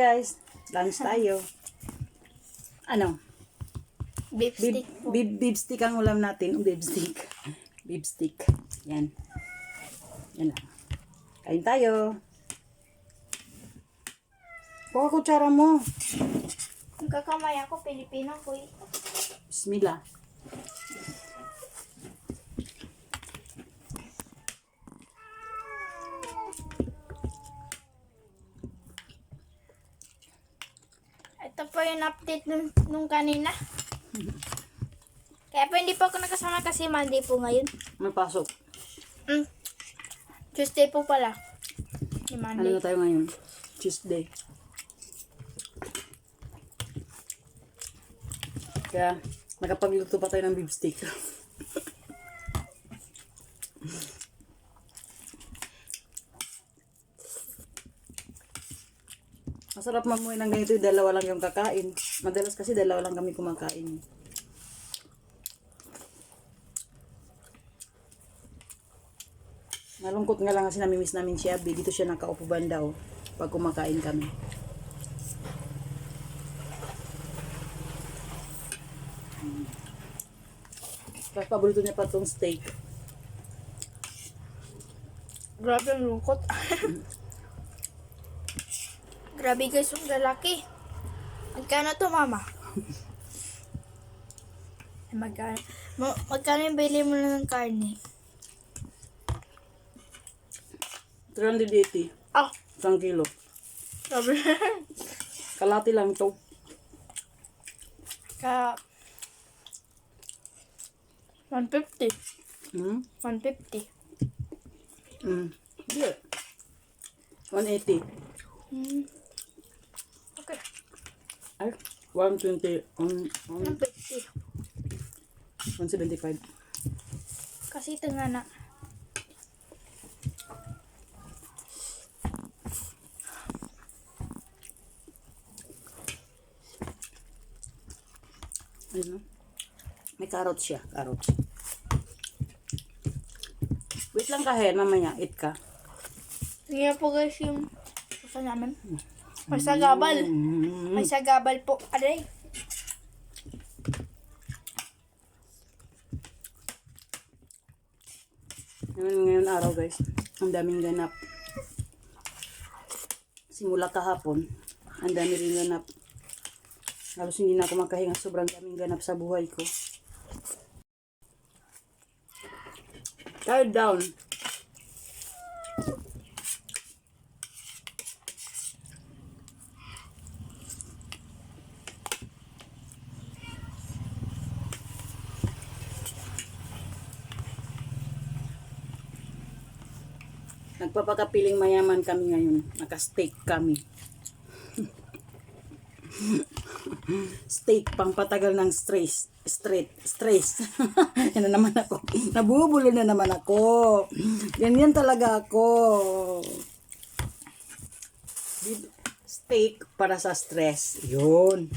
guys, lunch tayo. Ano? Beef stick po. Beef stick ang ulam natin. Beef stick. Beef stick. Yan. Yan lang. Kain tayo. Kuha kutsara mo. Ang kakamay ako, Pilipino ko eh. Bismillah. Ito po yung update nung kanina. Kaya po hindi po ako nakasama kasi Monday po ngayon. May pasok. Tuesday po pala. Ni Ano Monday. na tayo ngayon? Tuesday. Kaya, nakapagluto pa tayo ng beef stick. Masarap mamuhay ng ganito, dalawa lang yung kakain. Madalas kasi dalawa lang kami kumakain. Nalungkot nga lang kasi namimiss namin si Abby. Dito siya nakaupo banda pag kumakain kami. Tapos paborito niya pa itong steak. Grabe ang lungkot. Grabe guys, yung lalaki. Magkano to, mama? Magkano yung bili mo na ng karne? 380. Ah, 1 kilo. grabe. Kalati lang to. Ka 150. Hmm? 150. Hindi. 180. Okay. Ay, 120. 150. 175. Kasi ito nga na. Ayun. May carrots siya. Carrots. Wait lang ka, Hen. Mamaya. Eat ka. Sige po guys yung pusa namin. May sagabal. May sagabal po. Aray. Ngayon araw guys, ang daming ganap. Simula kahapon, ang dami rin ganap. Halos hindi na ako makahinga, sobrang daming ganap sa buhay ko. Tired down. Nagpapakapiling mayaman kami ngayon. Naka-steak kami. Steak pang patagal ng stress. Yan na naman ako. Nabubulo na naman ako. Ganyan talaga ako. Steak para sa stress. Yun.